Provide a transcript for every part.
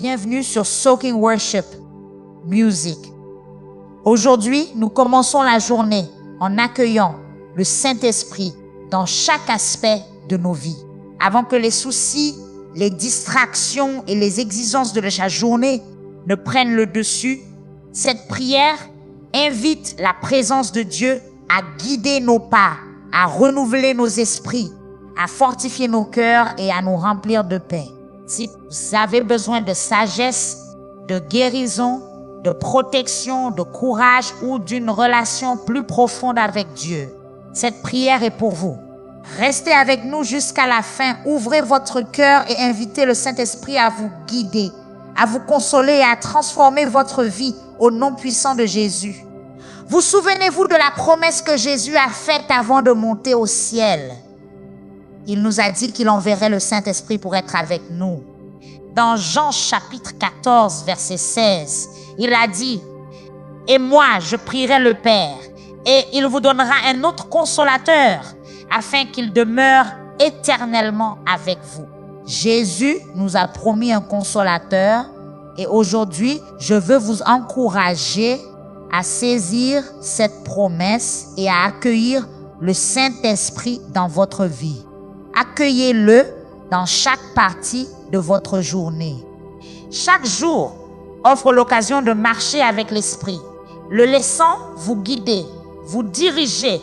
Bienvenue sur Soaking Worship Music. Aujourd'hui, nous commençons la journée en accueillant le Saint-Esprit dans chaque aspect de nos vies. Avant que les soucis, les distractions et les exigences de la journée ne prennent le dessus, cette prière invite la présence de Dieu à guider nos pas, à renouveler nos esprits, à fortifier nos cœurs et à nous remplir de paix. Si vous avez besoin de sagesse, de guérison, de protection, de courage ou d'une relation plus profonde avec Dieu, cette prière est pour vous. Restez avec nous jusqu'à la fin. Ouvrez votre cœur et invitez le Saint-Esprit à vous guider, à vous consoler et à transformer votre vie au nom puissant de Jésus. Vous souvenez-vous de la promesse que Jésus a faite avant de monter au ciel? Il nous a dit qu'il enverrait le Saint-Esprit pour être avec nous. Dans Jean chapitre 14, verset 16, il a dit « Et moi, je prierai le Père, et il vous donnera un autre consolateur, afin qu'il demeure éternellement avec vous. » Jésus nous a promis un consolateur, et aujourd'hui, je veux vous encourager à saisir cette promesse et à accueillir le Saint-Esprit dans votre vie. Accueillez-le dans chaque partie de votre journée. Chaque jour offre l'occasion de marcher avec l'Esprit, le laissant vous guider, vous diriger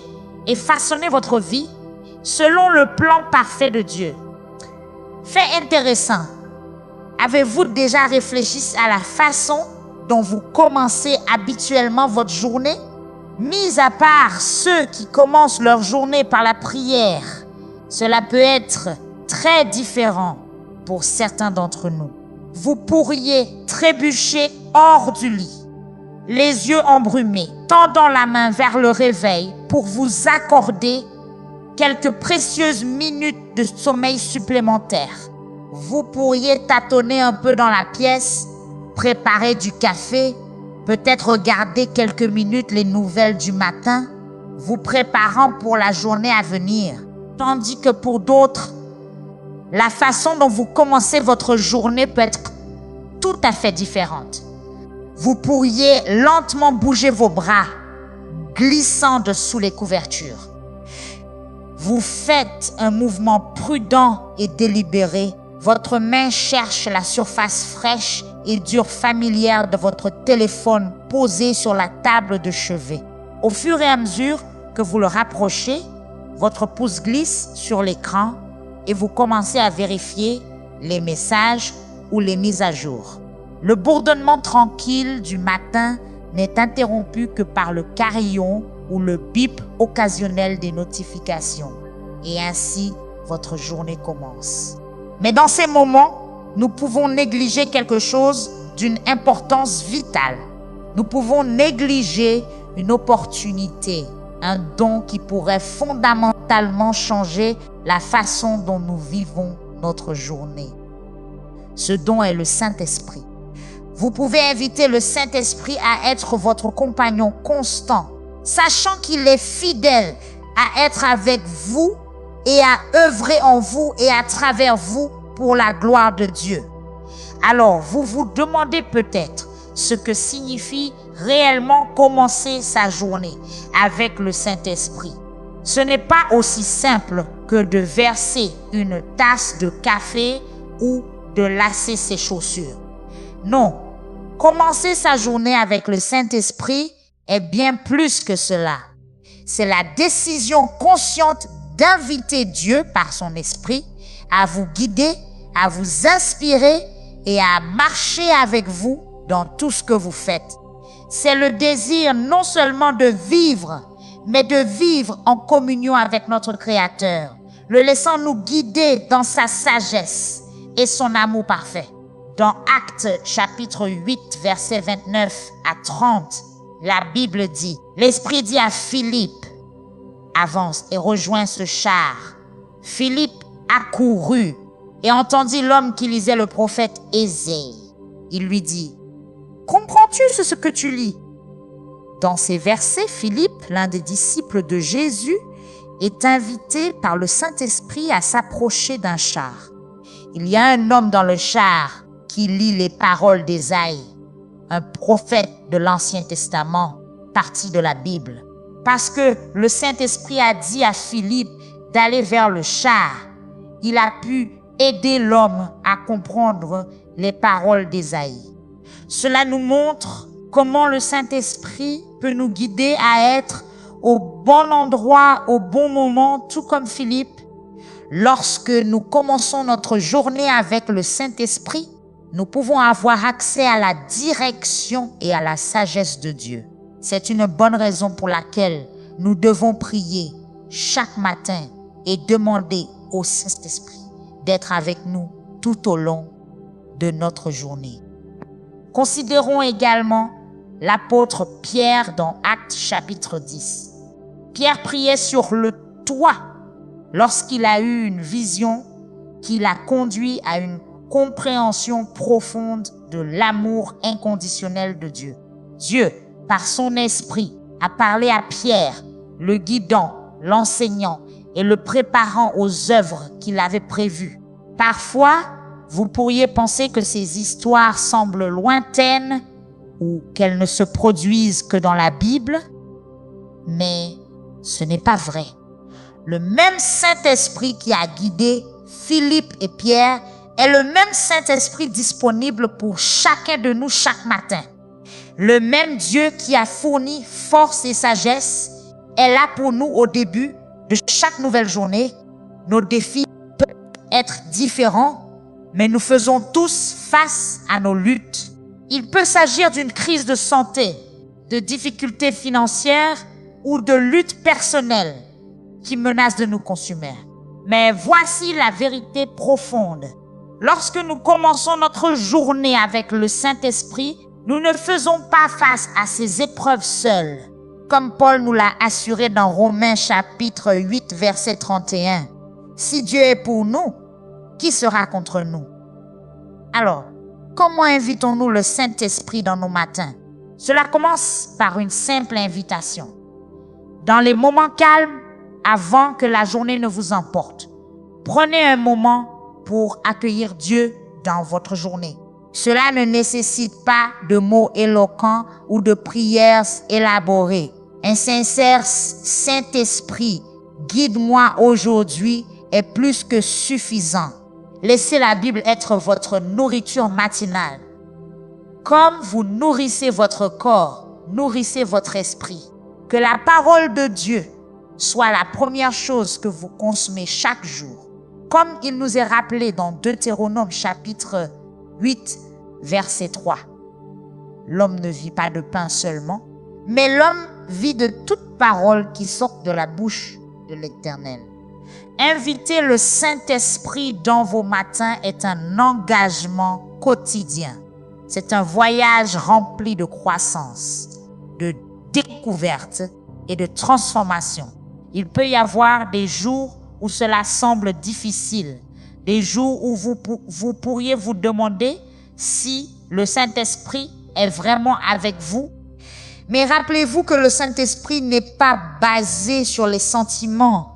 et façonner votre vie selon le plan parfait de Dieu. Fait intéressant, avez-vous déjà réfléchi à la façon dont vous commencez habituellement votre journée? Mis à part ceux qui commencent leur journée par la prière, cela peut être très différent pour certains d'entre nous. Vous pourriez trébucher hors du lit, les yeux embrumés, tendant la main vers le réveil pour vous accorder quelques précieuses minutes de sommeil supplémentaire. Vous pourriez tâtonner un peu dans la pièce, préparer du café, peut-être regarder quelques minutes les nouvelles du matin, vous préparant pour la journée à venir. Tandis que pour d'autres, la façon dont vous commencez votre journée peut être tout à fait différente. Vous pourriez lentement bouger vos bras, glissant dessous les couvertures. Vous faites un mouvement prudent et délibéré. Votre main cherche la surface fraîche et dure familière de votre téléphone posé sur la table de chevet. Au fur et à mesure que vous le rapprochez, votre pouce glisse sur l'écran et vous commencez à vérifier les messages ou les mises à jour. Le bourdonnement tranquille du matin n'est interrompu que par le carillon ou le bip occasionnel des notifications. Et ainsi, votre journée commence. Mais dans ces moments, nous pouvons négliger quelque chose d'une importance vitale. Nous pouvons négliger une opportunité, un don qui pourrait fondamentalement changer la façon dont nous vivons notre journée. Ce don est le Saint-Esprit. Vous pouvez inviter le Saint-Esprit à être votre compagnon constant, sachant qu'il est fidèle à être avec vous et à œuvrer en vous et à travers vous pour la gloire de Dieu. Alors, vous vous demandez peut-être ce que signifie réellement commencer sa journée avec le Saint-Esprit. Ce n'est pas aussi simple que de verser une tasse de café ou de lasser ses chaussures. Non, commencer sa journée avec le Saint-Esprit est bien plus que cela. C'est la décision consciente d'inviter Dieu par son Esprit à vous guider, à vous inspirer et à marcher avec vous dans tout ce que vous faites. C'est le désir non seulement de vivre, mais de vivre en communion avec notre Créateur, le laissant nous guider dans sa sagesse et son amour parfait. Dans Actes chapitre 8, versets 29 à 30, la Bible dit, l'Esprit dit à Philippe, avance et rejoins ce char. Philippe accourut et entendit l'homme qui lisait le prophète Ésaïe. Il lui dit, comprends-tu ce que tu lis? Dans ces versets, Philippe, l'un des disciples de Jésus, est invité par le Saint-Esprit à s'approcher d'un char. Il y a un homme dans le char qui lit les paroles d'Ésaïe, un prophète de l'Ancien Testament, partie de la Bible. Parce que le Saint-Esprit a dit à Philippe d'aller vers le char, il a pu aider l'homme à comprendre les paroles d'Ésaïe. Cela nous montre comment le Saint-Esprit peut nous guider à être au bon endroit, au bon moment, tout comme Philippe. Lorsque nous commençons notre journée avec le Saint-Esprit, nous pouvons avoir accès à la direction et à la sagesse de Dieu. C'est une bonne raison pour laquelle nous devons prier chaque matin et demander au Saint-Esprit d'être avec nous tout au long de notre journée. Considérons également l'apôtre Pierre dans Actes chapitre 10. Pierre priait sur le toit lorsqu'il a eu une vision qui l'a conduit à une compréhension profonde de l'amour inconditionnel de Dieu. Dieu, par son esprit, a parlé à Pierre, le guidant, l'enseignant et le préparant aux œuvres qu'il avait prévues. Parfois, vous pourriez penser que ces histoires semblent lointaines ou qu'elles ne se produisent que dans la Bible, mais ce n'est pas vrai. Le même Saint-Esprit qui a guidé Philippe et Pierre est le même Saint-Esprit disponible pour chacun de nous chaque matin. Le même Dieu qui a fourni force et sagesse est là pour nous au début de chaque nouvelle journée. Nos défis peuvent être différents, mais nous faisons tous face à nos luttes. Il peut s'agir d'une crise de santé, de difficultés financières ou de luttes personnelles qui menacent de nous consumer. Mais voici la vérité profonde. Lorsque nous commençons notre journée avec le Saint-Esprit, nous ne faisons pas face à ces épreuves seuls. Comme Paul nous l'a assuré dans Romains chapitre 8, verset 31. Si Dieu est pour nous, qui sera contre nous? Alors, comment invitons-nous le Saint-Esprit dans nos matins? Cela commence par une simple invitation. Dans les moments calmes, avant que la journée ne vous emporte, prenez un moment pour accueillir Dieu dans votre journée. Cela ne nécessite pas de mots éloquents ou de prières élaborées. Un sincère Saint-Esprit, guide-moi aujourd'hui, est plus que suffisant. Laissez la Bible être votre nourriture matinale. Comme vous nourrissez votre corps, nourrissez votre esprit. Que la parole de Dieu soit la première chose que vous consommez chaque jour. Comme il nous est rappelé dans Deutéronome chapitre 8, verset 3. L'homme ne vit pas de pain seulement, mais l'homme vit de toute parole qui sort de la bouche de l'Éternel. Inviter le Saint-Esprit dans vos matins est un engagement quotidien. C'est un voyage rempli de croissance, de découverte et de transformation. Il peut y avoir des jours où cela semble difficile, des jours où vous pourriez vous demander si le Saint-Esprit est vraiment avec vous. Mais rappelez-vous que le Saint-Esprit n'est pas basé sur les sentiments,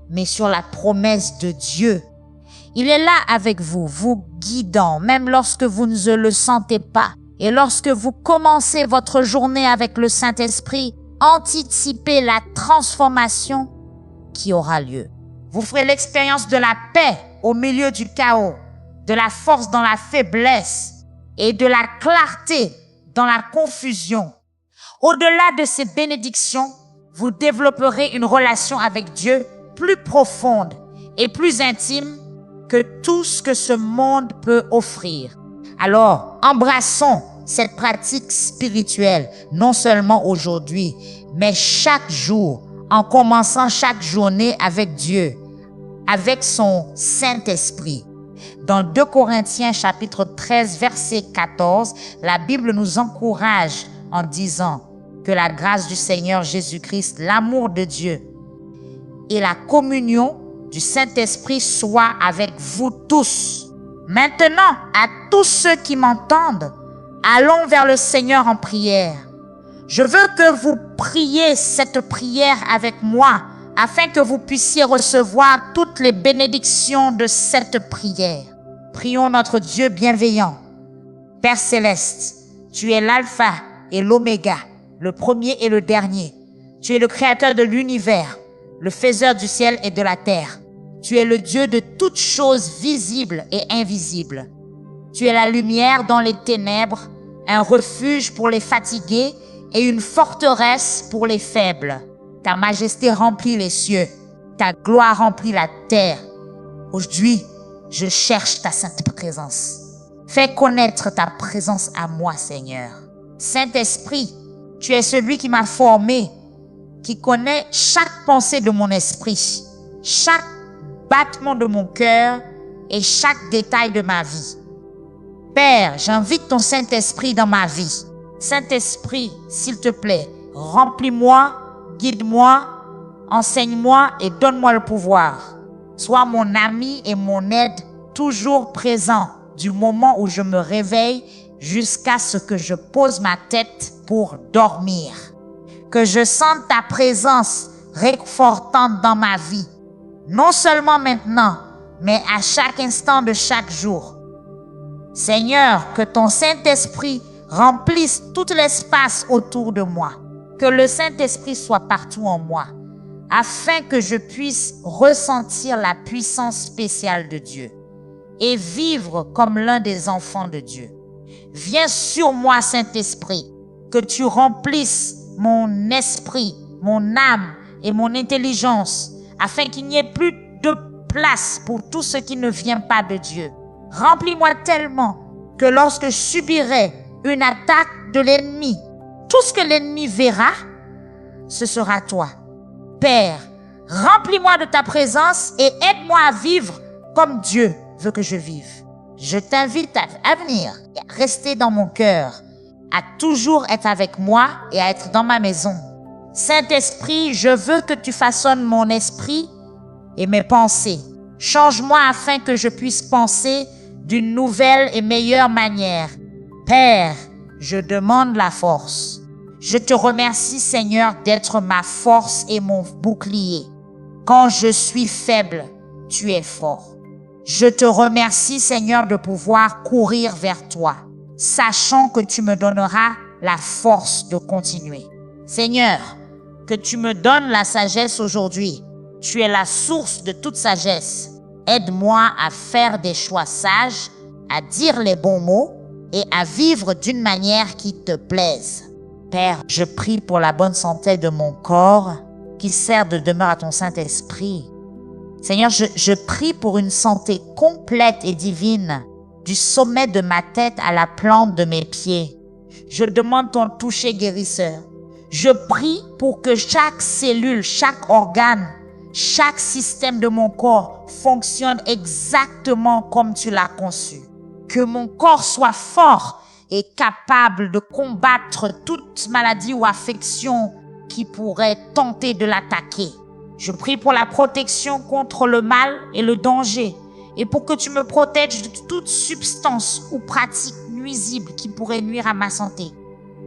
mais sur la promesse de Dieu. Il est là avec vous, vous guidant, même lorsque vous ne le sentez pas. Et lorsque vous commencez votre journée avec le Saint-Esprit, anticipez la transformation qui aura lieu. Vous ferez l'expérience de la paix au milieu du chaos, de la force dans la faiblesse et de la clarté dans la confusion. Au-delà de ces bénédictions, vous développerez une relation avec Dieu plus profonde et plus intime que tout ce que ce monde peut offrir. Alors, embrassons cette pratique spirituelle, non seulement aujourd'hui, mais chaque jour, en commençant chaque journée avec Dieu, avec son Saint-Esprit. Dans 2 Corinthiens chapitre 13, verset 14, la Bible nous encourage en disant que la grâce du Seigneur Jésus-Christ, l'amour de Dieu et la communion du Saint-Esprit soient avec vous tous. Maintenant, à tous ceux qui m'entendent, allons vers le Seigneur en prière. Je veux que vous priez cette prière avec moi afin que vous puissiez recevoir toutes les bénédictions de cette prière. Prions notre Dieu bienveillant. Père céleste, tu es l'alpha et l'oméga, le premier et le dernier. Tu es le créateur de l'univers, le faiseur du ciel et de la terre. Tu es le Dieu de toutes choses visibles et invisibles. Tu es la lumière dans les ténèbres, un refuge pour les fatigués et une forteresse pour les faibles. Ta majesté remplit les cieux, ta gloire remplit la terre. Aujourd'hui, je cherche ta sainte présence. Fais connaître ta présence à moi, Seigneur. Saint-Esprit, tu es celui qui m'a formé, qui connaît chaque pensée de mon esprit, chaque battement de mon cœur et chaque détail de ma vie. Père, j'invite ton Saint-Esprit dans ma vie. Saint-Esprit, s'il te plaît, remplis-moi, guide-moi, enseigne-moi et donne-moi le pouvoir. Sois mon ami et mon aide, toujours présent du moment où je me réveille jusqu'à ce que je pose ma tête pour dormir. Que je sente ta présence réconfortante dans ma vie, non seulement maintenant, mais à chaque instant de chaque jour. Seigneur, que ton Saint-Esprit remplisse tout l'espace autour de moi. Que le Saint-Esprit soit partout en moi, afin que je puisse ressentir la puissance spéciale de Dieu et vivre comme l'un des enfants de Dieu. Viens sur moi, Saint-Esprit, que tu remplisses mon esprit, mon âme et mon intelligence, afin qu'il n'y ait plus de place pour tout ce qui ne vient pas de Dieu. Remplis-moi tellement que lorsque je subirai une attaque de l'ennemi, tout ce que l'ennemi verra, ce sera toi. Père, remplis-moi de ta présence et aide-moi à vivre comme Dieu veut que je vive. Je t'invite à venir, à rester dans mon cœur, à toujours être avec moi et à être dans ma maison. Saint-Esprit, je veux que tu façonnes mon esprit et mes pensées. Change-moi afin que je puisse penser d'une nouvelle et meilleure manière. Père, je demande la force. Je te remercie, Seigneur, d'être ma force et mon bouclier. Quand je suis faible, tu es fort. Je te remercie, Seigneur, de pouvoir courir vers toi, sachant que tu me donneras la force de continuer. Seigneur, que tu me donnes la sagesse aujourd'hui. Tu es la source de toute sagesse. Aide-moi à faire des choix sages, à dire les bons mots et à vivre d'une manière qui te plaise. Père, je prie pour la bonne santé de mon corps qui sert de demeure à ton Saint-Esprit. Seigneur, je prie pour une santé complète et divine du sommet de ma tête à la plante de mes pieds. Je demande ton toucher guérisseur. Je prie pour que chaque cellule, chaque organe, chaque système de mon corps fonctionne exactement comme tu l'as conçu. Que mon corps soit fort et capable de combattre toute maladie ou affection qui pourrait tenter de l'attaquer. Je prie pour la protection contre le mal et le danger et pour que tu me protèges de toute substance ou pratique nuisible qui pourrait nuire à ma santé.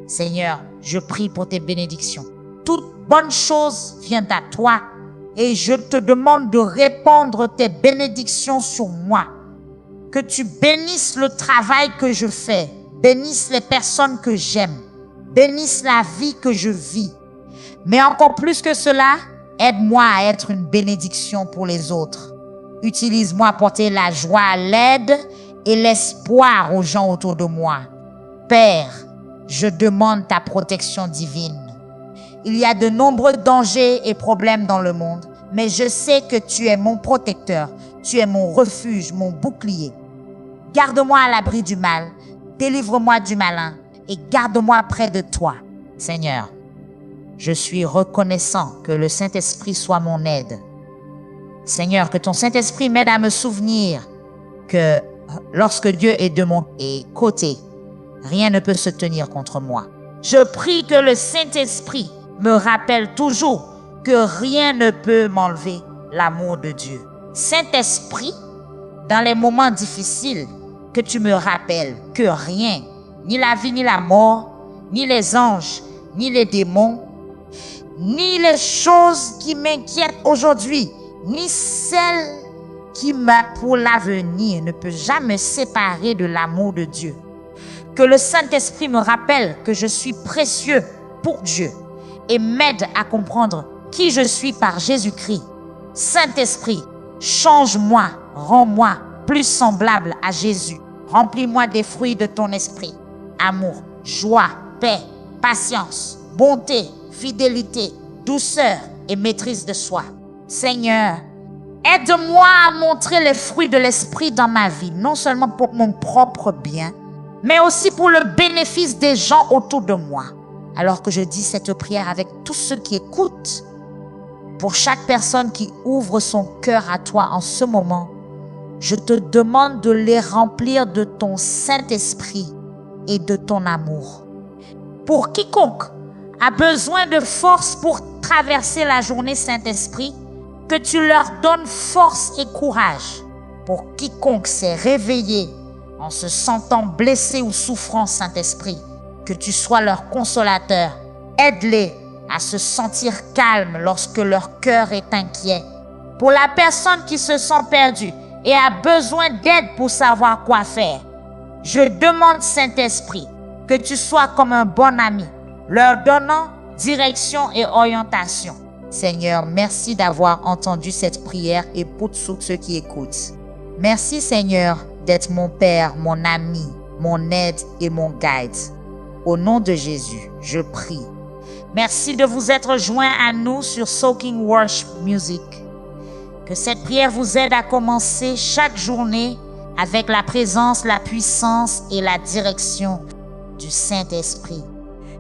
Seigneur, je prie pour tes bénédictions. Toute bonne chose vient à toi et je te demande de répandre tes bénédictions sur moi. Que tu bénisses le travail que je fais, bénisses les personnes que j'aime, bénisses la vie que je vis. Mais encore plus que cela, aide-moi à être une bénédiction pour les autres. Utilise-moi à porter la joie, l'aide et l'espoir aux gens autour de moi. Père, je demande ta protection divine. Il y a de nombreux dangers et problèmes dans le monde, mais je sais que tu es mon protecteur, tu es mon refuge, mon bouclier. Garde-moi à l'abri du mal, délivre-moi du malin et garde-moi près de toi. Seigneur, je suis reconnaissant que le Saint-Esprit soit mon aide. Seigneur, que ton Saint-Esprit m'aide à me souvenir que lorsque Dieu est de mon côté, rien ne peut se tenir contre moi. Je prie que le Saint-Esprit me rappelle toujours que rien ne peut m'enlever l'amour de Dieu. Saint-Esprit, dans les moments difficiles, que tu me rappelles que rien, ni la vie, ni la mort, ni les anges, ni les démons, ni les choses qui m'inquiètent aujourd'hui, ni celles qui meurt pour l'avenir ne peut jamais séparer de l'amour de Dieu. Que le Saint-Esprit me rappelle que je suis précieux pour Dieu et m'aide à comprendre qui je suis par Jésus-Christ. Saint-Esprit, change-moi, rends-moi plus semblable à Jésus. Remplis-moi des fruits de ton esprit. Amour, joie, paix, patience, bonté, fidélité, douceur et maîtrise de soi. Seigneur, aide-moi à montrer les fruits de l'esprit dans ma vie, non seulement pour mon propre bien, mais aussi pour le bénéfice des gens autour de moi. Alors que je dis cette prière avec tous ceux qui écoutent, pour chaque personne qui ouvre son cœur à toi en ce moment, je te demande de les remplir de ton Saint-Esprit et de ton amour. Pour quiconque a besoin de force pour traverser la journée Saint-Esprit, que tu leur donnes force et courage. Pour quiconque s'est réveillé en se sentant blessé ou souffrant, Saint-Esprit, que tu sois leur consolateur. Aide-les à se sentir calmes lorsque leur cœur est inquiet. Pour la personne qui se sent perdue et a besoin d'aide pour savoir quoi faire, je demande, Saint-Esprit, que tu sois comme un bon ami, leur donnant direction et orientation. Seigneur, merci d'avoir entendu cette prière et pour tous ceux qui écoutent. Merci, Seigneur, d'être mon Père, mon ami, mon aide et mon guide. Au nom de Jésus, je prie. Merci de vous être joints à nous sur Soaking Worship Music. Que cette prière vous aide à commencer chaque journée avec la présence, la puissance et la direction du Saint-Esprit.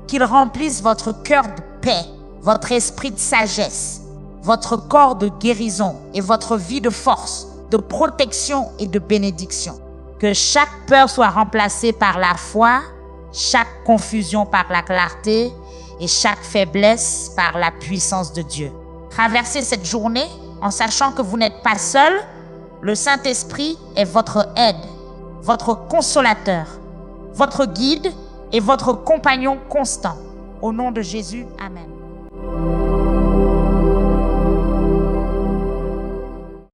Qu'il remplisse votre cœur de paix, votre esprit de sagesse, votre corps de guérison et votre vie de force, de protection et de bénédiction. Que chaque peur soit remplacée par la foi, chaque confusion par la clarté et chaque faiblesse par la puissance de Dieu. Traversez cette journée en sachant que vous n'êtes pas seul. Le Saint-Esprit est votre aide, votre consolateur, votre guide et votre compagnon constant. Au nom de Jésus, Amen.